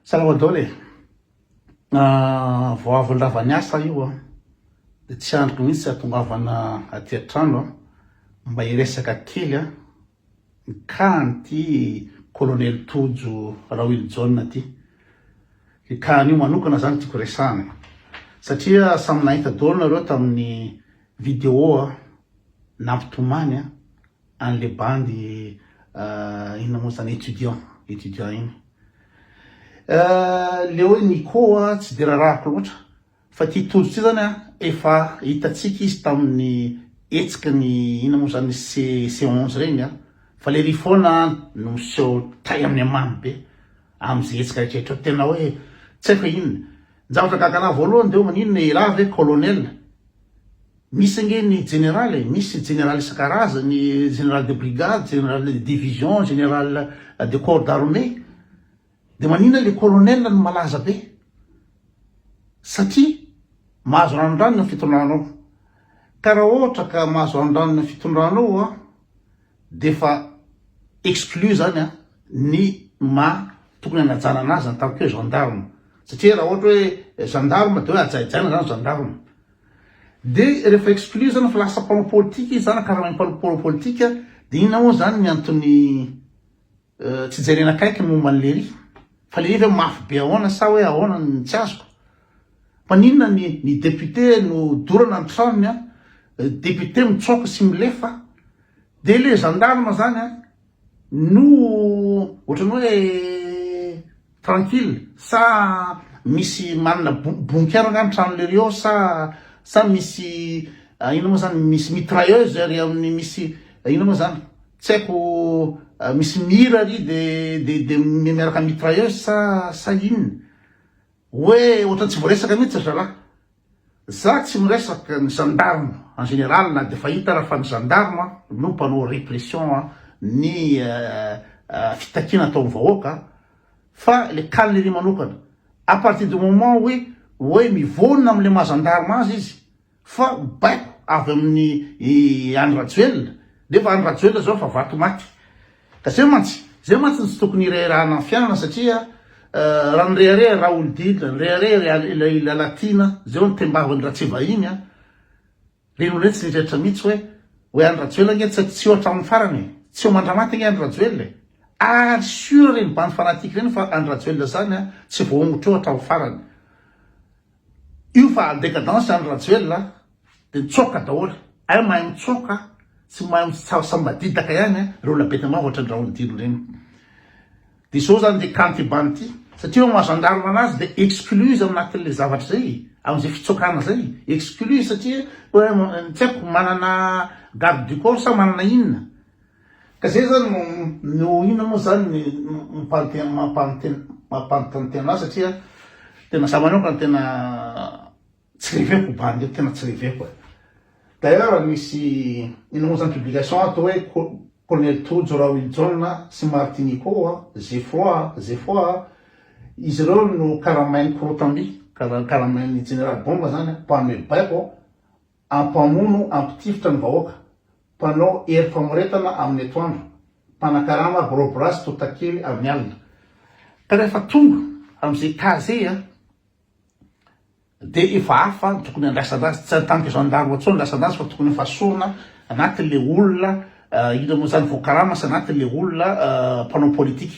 Salamadole. Voavy lava niasa io de tsy androko mihitsy atongavana aty an-trano mba hiresaka kely mikany ty colonel Tojo Rawil John ty. Ikany io manokana zany tiako resahana satria samy nahita daholo nareo tamin'ny vidéo nampitomany an'le bandy inona moa zany étudiant iny. Le hoe Nico tsy de rarahako loatra fa ty Tojo ty zany efa hitatsika izy tamin'ny etsika ny inona moa zany C11 regny fa le rifona no miseho tay amin'ny amamy be am'izay etsika rehetra tena hoe tsy haiko inona zavatra kakana voalohany de maninona raha ve colonel misy nge ny général misy général isan-karazany général de brigade, général de division, général de corps d'armée. De manina le colonel no malaza be satria mahazo ranondrano ny fitondranao ka raha ohatra ka mahazo ranondrano ny fitondranao de fa exclu zany ny tokony hanajana anazy en tant que gendarme satria raha ohatra hoe gendarme de hoe ajaijana zany gendarme de rehefa exclu zany fa lasa mpanao politika izy zany karaha mpanao politika de inona moa zany ny antony tsy jerena akaiky ny momba an'le fa le izy mafy be ahoana sa hoe ahoana ny tsy azoko fa ninona ny député no dorana ny tranony député mitsoaka sy milefa de le gendarme zany no ohatrany hoe tranquille sa misy manana bonkiarana ny tranon'lereo sa misy ino moa zany misy mitrailleuse ary amin'ny misy ino moa zany tsy haiko misy mira ry de miaraka mitrailleuse sa inona hoe ohatra tsy voaresaka mihitsy zalahy za tsy miresaka ny gendarme en général na de fahita raha fa ny gendarme no mpanao répression ny fitakina ataon'ny vahoaka fa le calnerie manokana à partir du moment hoe mivonona am'le maha gendarme azy izy fa baiko avy amin'ny Anny Rajoelina nefa Anny Rajoelina zao fa vato maty ka zay mantsy tsy tokony irehirahana amin'ny fiainana satria raha nirehare Raoul Dila nirehare la Latina zay ho nitembavany Ratseva iny reno reny tsy nirehitra mihitsy hoe Anny Rajoelina nge tsy ohatra amin'ny farany tsy ho mandramaty nge Anny Rajoelina ary sûr reny bandy fanatique reny fa Anny Rajoelina zany tsy voaongotra ohatra amin'ny farany io fa décadence Anny Rajoelina de mitsoka daholo ay mahay mitsoka tsy mahay sambadidaka ihany reo labetama ohatra ny Raoul Dila reny de so zany de kanty bandy satria maha gendarme anazy de excluse aminatin'le zavatra zay am'izay fitsokana zay excluse satria tsy haiko manana garde du corps sa manana inona ka zay zany no inona moa zany mampanontantena satria tena za manokana tena tsy reveko bandy tena tsy reveko d'ailleurs misy ino moa zany publication atao hoe colonel Tojo Rawil John sy Martinico zay fois izy ireo no karamainy Korotambi karamainy général Bomba zany mpanoe baiko ampamono ampitifitra ny vahoaka mpanao hery famoretana amin'ny atoandro mpanakarama boroborasy totakely amin'ny alina ka rehefa tonga am'izay cas zay de efa hafa tokony andrasanazy tsy en tant que gendarme tsony andrasanazy fa tokony efasorona anatin'le olona ino moa zany voakarama sy anatin'le olona mpanao politika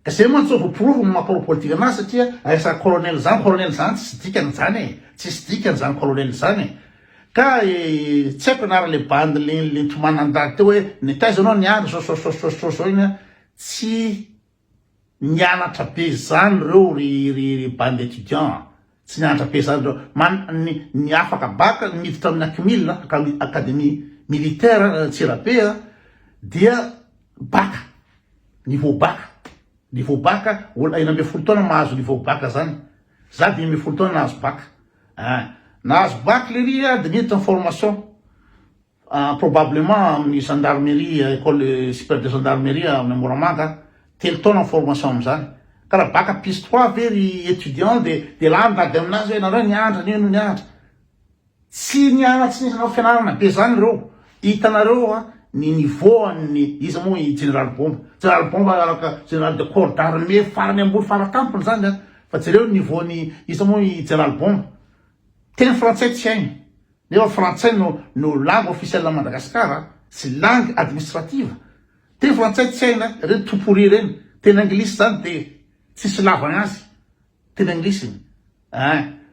ka zay mantsy voaporofo ny mampanao politika anazy satria resaka colonel zany tsy dikany zany tsisy dikany zany colonel zany ka tsy haiko anara le bandy le ntomanandady teo hoe nitaiza anao niandry zao iny tsy nianatra be zany reo ry bandy étudiant tsy nianatra be zany reo ny afaka baka miditra amin'ny acmil académie militaire Tsirabe dia baka niveau baka ina ambe folo taona mahazo niveau baka zany za dimy ambe folo taona nahazo baka nahazo baka le ry de miditra en formation probablement amin'ny gendarmerie école supérieure de gendarmerie amin'ny Moramanga telo taona en formation am'zany ka raha baka plus 3 very étudiant de la ndady aminazy hoe nareo niandra niandra tsy nianatsy nisy nao fianarana be zany reo hitanareo ny niveau an'ny izy moa i général bomba araka général de corps d'armée farany ambony faratampony zany a fa jereo niveau ny izy moa i général bomba teny frantsay tsy hainy nefa frantsay no langue officielle à Madagascar sy langue administrative teny frantsay tsy haina reny topory reny teny anglisy zany de tsisy lavagna azy teny anglisy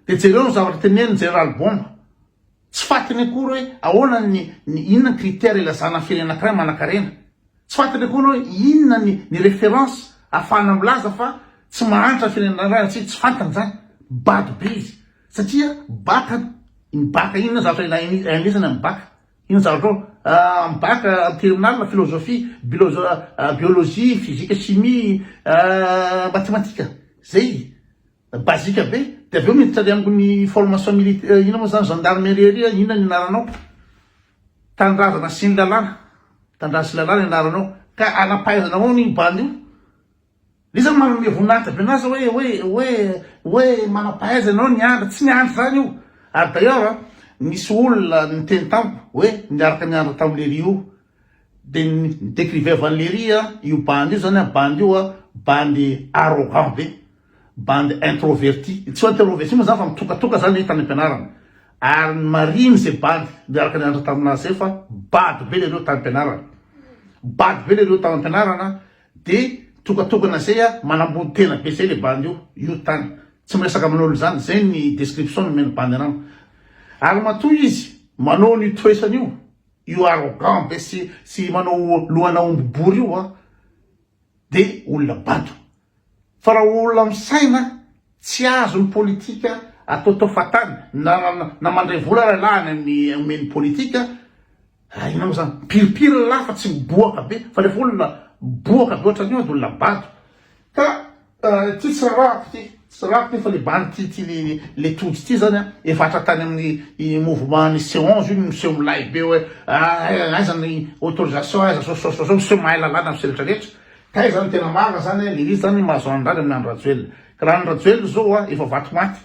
de jereo no zavatra teneny général bomba tsy fatiny akory hoe ahoana ny inona ny critère ilazana firenena anankiray manan-karena tsy fatiny akory hoe inona ny référence ahafahana milaza fa tsy mahantra firenena ray tsy fantany zany bady be izy satria baka inona zavatra anglisany amin'ny baka inona zavatra baka terminal philosophie biologie physique chimie mathématika zay basika be de aveo miditra ry ambony formation militaire ina moa zany gendarmerie inona ny anaranao tandrazana sy ny lalàna tandraza sy lalàna anaranao ka anapaizana ao ny bandy io izy manome voninahitra be anazy hoe manapahaizana ao ny andra tsy niandry zany io ary d'ailleurs misy olona niteny tampo hoe niaraka niandra tamin'le rio de décrivait Valérie io bandy io zany bandy io bandy arrogant be bandy introverti tsy introverti moa zany fa mitokatoka zany hitany am-pianarana ary mariny zay bandy niaraka niandra taminazy zay fa bady be lereo tamy ampianarana bady be lereo tamy ampianarana de tokatokana zay manambody tena be zay le bandy io tany tsy miresaka amin'olo zany zay ny description nomeny bandy anamo ary matoy izy manao ny toesany io arrogant be sy manao lohana ombibory io de olona bato fa raha olona misaina tsy azo ny politika atao fatany na mandray vola rahalahany amin'ny omeny politika ina moa zany piripiri lafa tsy miboaka be fa rehefa olona boaka be ohatran'io de olona bato ka ty tsy raha ty fa le bandy ty le tody ty zany efatra tany amin'ny mouvement ny C11 io miseho milay be hoe aizany autorisation aiza so miseho mahay lalàna amin'ny seretrarehetra ka zany tena marina zany le izy zany mahazo andrany amin'ny andro rajoelina ka raha ny rajoelina zao efa vatomaty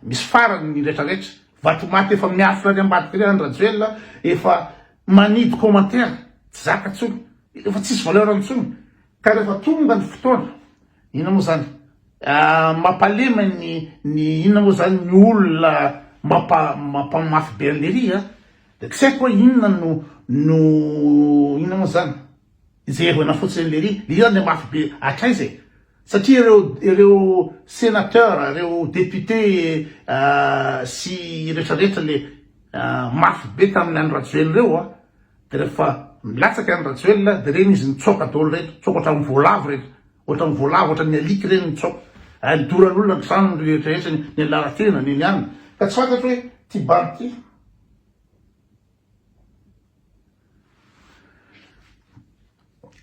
misy farany ny rehetrarehetra vatomaty efa miafina ry ambadiky ry any rajoelina efa manidy commentaire tsy zaka tsony efa tsisy valeur antsony ka rehefa tonga ny fotoana ina moa zany mampalema ny inona moa zany ny olona mampamafy be an'lery de tsy haiko hoe inona no inona moa zany zay evoana fotsiny lery le zany le mafy be atraizy satria ireo sénateur ireo député sy rehetrarehetra le mafy be tamin'ny andro rajoelina reo de rehefa milatsaky andro rajoelina de reny izy nitsoka daholo rehetra tsoka ohatran'ny voalavo rehetra ohatran'ny voalavo ohatran'ny aliky reny nitsoka nidoran'olona ny trano rehetrarehetra ny laratena ny anina ka tsy fantatry hoe ty bandy ty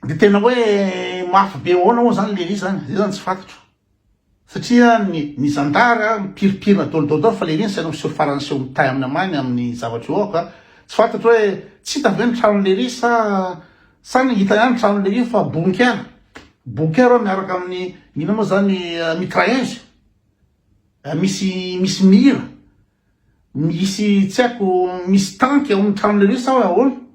de tena hoe mafy be ahoana moa zany le ry zany zay zany tsy fantatro satria ny zandara mipiripirina dolo fa le riny saina miseho farany seho mitay amin'ny amany amin'ny zavatra io ka tsy fantatro hoe tsy hita ve ny trano le ry sa ny hita ihany trano le ry fa bunker miaraka amin'ny ina moa zany mitraillage misy mira misy tsy haiko misy tanky ao amin'ny trano le ry sa hoe ahoana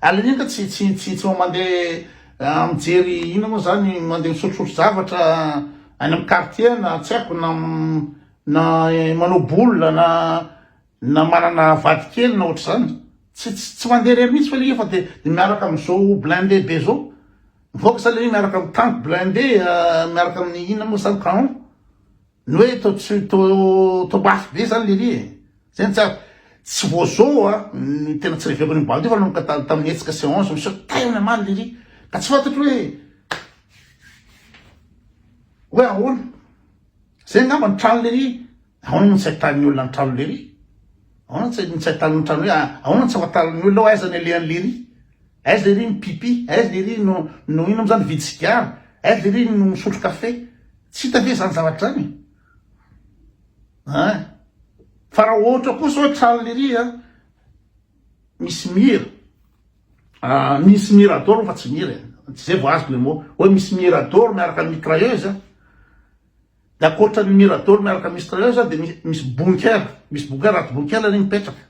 ale reny ka tsy mandeha mijery ina moa zany mandeha misotrosotro zavatra any amin'ny quartier na tsy haiko na manao bola na manana vady kely na ohatra zany tsy mandeha rery mihitsy fa le fa de miaraka am'izao blindé be zao mivoaka zany le miaraka amin'ny tank blindé miaraka amin'ny ina moa zany canon ny hoe to mafy be zany le ry zay ny tsara tsy vo zao ny tena tsy reveko ny bandy io fa nanomboka tamin'ny etsika C11 miseho tainy amany le ry ka tsy fantatro hoe ahoana zay ngamba ny trano le ry ahoana no tsy ahitan'ny olona ny trano le ry ahoana tsy ahitan'ny ny trano hoe ahoana tsy afatan'ny olona ho aiza ny alehan'ny le ry aiza le ry ny pipi aiza le ry no ina moa zany vidy sigara aiza le ry no misotro kafe tsy hita ve zany zavatra zany fa raha ohatra kosa hoe trano le ry misy mirador fa tsy mira tsy zay vo azoko le moa hoe misy mirador miaraka mitrailleuse de akoatra ny mirador miaraka mitrailleuse de misy bunker aty bunker reny mipetraka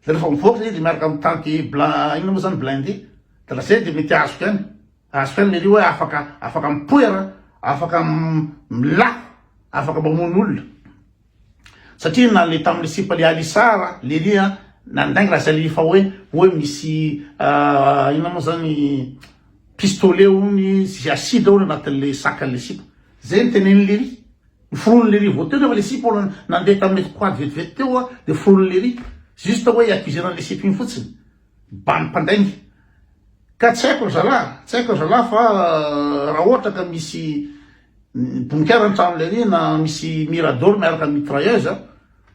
de rehefa mivoaka zay de miaraka amy tanky ino moa zany blindé de lasay de mety azoko any le ry hoe afaka mipoera afaka milafo afaka mamono olona satria na le tamin'le sipa le alisara le ry nandaingy raha zay fa hoe misy ino moa zany pistolet ony sy acide ony anatin'le sakan'le sipa zay ny tenen'ny le ry miforon'ny le ry vao teo nefa le sipa olo nandeha tamin'ny quad vetivety teo de foron'ny le ry juste hoe accuseran'le sipa iny fotsiny mba mpandaingy ka tsy haiko zala fa raha ohatra ka misy boninkaire antranole ry na misy mirador miaraka mitrailleuse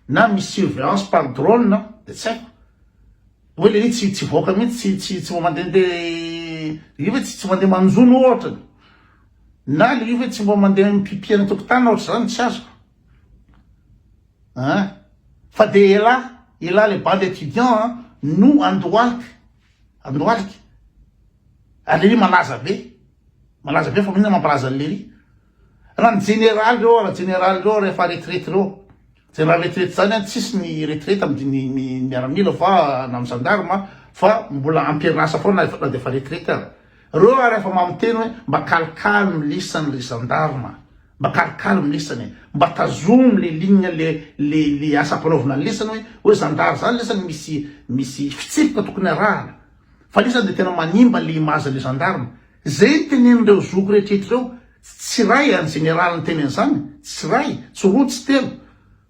na misy surveillance par drone de tsy haiko hoe le ry tsy voaka mihitsy tsy mandehandeha io hoe tsy mandeha manjono ohatra na le io hoe tsy mba mandeha mipipiana tokotany ohatra zany tsy azoko fa de ela le bande étudiant no andohaliky ary le ry malaza be fa mihina mampalaza an'le ry raha ny général reo rehefa retraite reo général retraite zany tsisy ny retraite aminy miaramila fa na amy gendarme fa mbola ampierinasa foana na de fa retraite ary reo rehefa mamiteny hoe mba calcalme lisany le gendarme mba calcalme lisany mba tazomy le ligne le asa ampanaovina ny lisany hoe gendarme zany lisany misy fitsipika tokony arahana fa lisany de tena manimba le image le gendarme zay tenenindreo zoko rehetrehitra reo tsy ray any général ny teneny zany tsy ray tsy roa tsy telo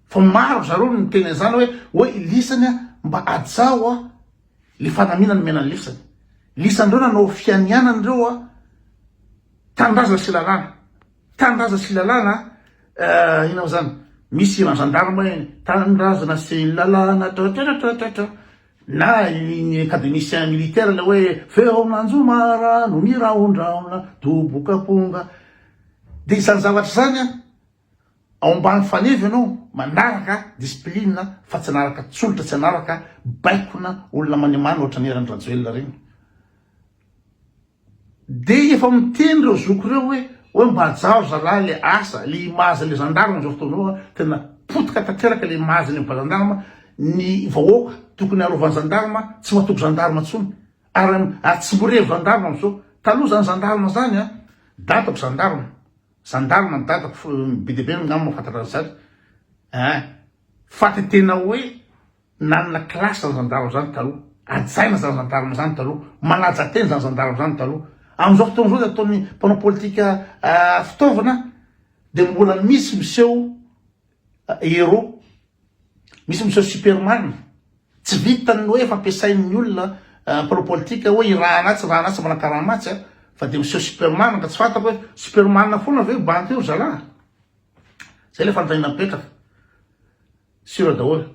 fa maro zareo ny teneny zany hoe lisany mba ajao le fanaminany menany lisandreo nanao fianianandreo tandraza sy lalàna inao zany misy iran gendarme hoe tandrazana sy lalàna na ny académicien militaire le hoe feo nanjomara no miraondraona dobokaponga de izany zavatra zany ao ambany fanevy anao manaraka discipline fa tsy anaraka tsolotra tsy anaraka baikona olona manimana ohatra ny eran'ny rajoelona regny de efa miteny reo zoko reo hoe mba ajao zala le asa le image le gendarme zao fotoanao tena potika tanteraka le image le mba gendarme ny vahoaka tokony arovany gendarme tsy mahatoky gendarme tsony ary tsy morevy gendarme amizao taloha zany gendarme zany datako gendarme ny datako be de be ngamy mahafantatra zany fa tena hoe nanana classe zany gendarme zany taloha ajaina zany gendarme zany taloha manaja teny zany gendarme zany taloha amizao fotoana zao de ataony mpanao politika fitaovana de mbola misy miseho héros misy miseho superman tsy vitany hoe fampiasain'ny olona mpanao politika hoe irahanatsy manakaraha-matsy fa de miseho superman ka tsy fantako hoe superman foana ve banky io zala zay le fanontaniana mipetraka sura daholo